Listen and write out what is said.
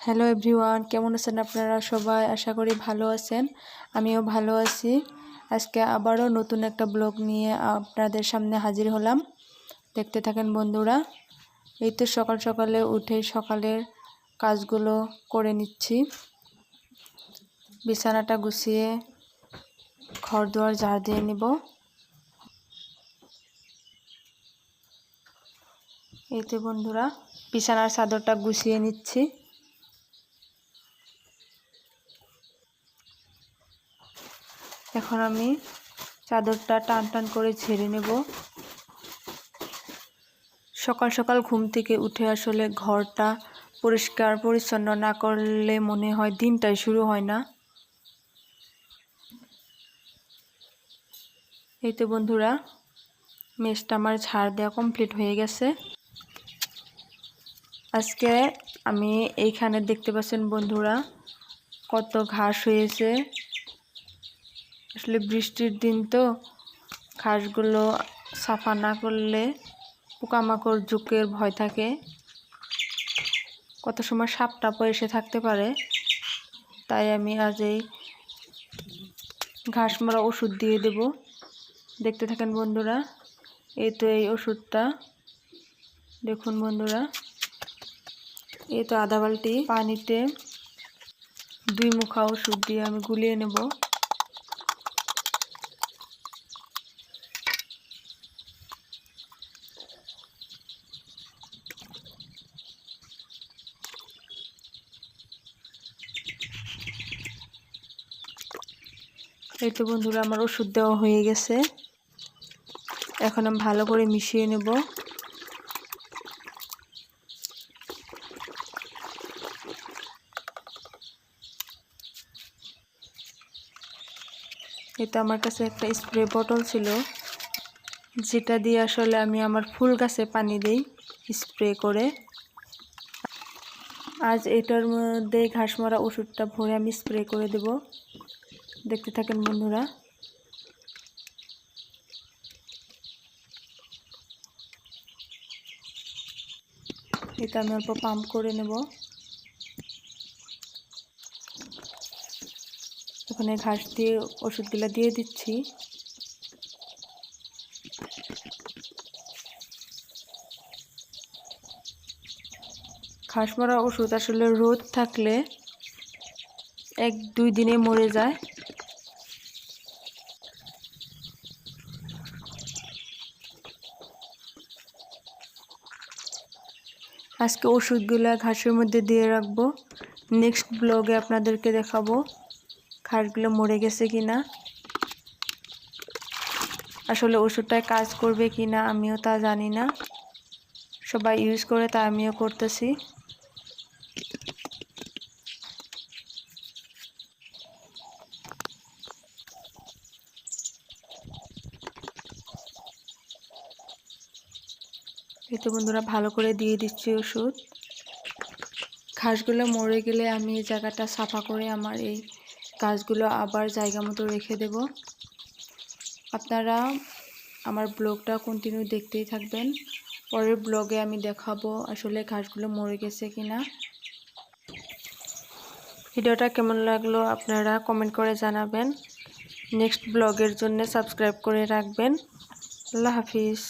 Hello everyone, কেমন আছেন আপনারা সবাই? আশা করি ভালো আছেন। আমিও ভালো আছি। আজকে আবারও নতুন একটা ব্লগ নিয়ে আপনাদের সামনে হাজির হলাম। দেখতে থাকেন বন্ধুরা। এই তো সকাল সকালে উঠে সকালের কাজগুলো করে নিচ্ছি। বিছানাটা গুছিয়ে ঘর দুয়ার ঝাড় দিয়ে নিব। এই তো বন্ধুরা, বিছানার চাদরটা গুছিয়ে নিচ্ছি। এখন আমি চাদরটা টান টান করে ঝেড়ে নেব। সকাল সকাল ঘুম থেকে উঠে আসলে ঘরটা পরিষ্কার পরিচ্ছন্ন না করলে মনে হয় দিনটাই শুরু হয় না। এই তো বন্ধুরা, মেঝটা আমার ঝাড় দেওয়া কমপ্লিট হয়ে গেছে। আজকে আমি এইখানে দেখতে পাচ্ছেন বন্ধুরা, কত ঘাস হয়েছে। আসলে বৃষ্টির দিন তো ঘাসগুলো সাফা না করলে পোকামাকড় জুকের ভয় থাকে, কত সময় সাপ টাপও এসে থাকতে পারে। তাই আমি আজ এই ঘাস মারা ওষুধ দিয়ে দেব। দেখতে থাকেন বন্ধুরা। এই তো এই ওষুধটা দেখুন বন্ধুরা, এই তো আধা বালতি পানিতে 2 মুখা ওষুধ দিয়ে আমি গুলিয়ে নেব। এই তো বন্ধুরা, আমার ওষুধ দেওয়া হয়ে গেছে। এখন আমি ভালো করে মিশিয়ে নেব। এটা আমার কাছে একটা স্প্রে বোতল ছিল, যেটা দিয়ে আসলে আমি আমার ফুল গাছে পানি দিই স্প্রে করে। আজ এটার মধ্যে ঘাস মারা ওষুধটা ভরে আমি স্প্রে করে দেব। দেখতে থাকেন বন্ধুরা। এটা আমি অল্প পাম্প করে নেব। ওখানে ঘাস দিয়ে ওষুধগুলো দিয়ে দিচ্ছি। ঘাস মারা ওষুধ আসলে রোদ থাকলে 1-2 দিনে মরে যায়। আজকে ওষুধগুলো ঘাসের মধ্যে দিয়ে রাখবো। নেক্সট ব্লগে আপনাদেরকে দেখাবো ঘাসগুলো মরে গেছে কিনা। আসলে ওষুধটায় কাজ করবে কিনা আমিও তা জানি না। সবাই ইউজ করে, তা আমিও করতেছি। এই তো বন্ধুরা, ভালো করে দিয়ে দিচ্ছি ওষুধ। ঘাসগুলো মরে গেলে আমি এই জায়গাটা সাফা করে আমার এই গাছগুলো আবার জায়গা মতো রেখে দেব। আপনারা আমার ব্লগটা কন্টিনিউ দেখতেই থাকবেন। পরের ব্লগে আমি দেখাবো আসলে ঘাসগুলো মরে গেছে কিনা। ভিডিওটা কেমন লাগলো আপনারা কমেন্ট করে জানাবেন। নেক্সট ব্লগের জন্য সাবস্ক্রাইব করে রাখবেন। আল্লাহ হাফিজ।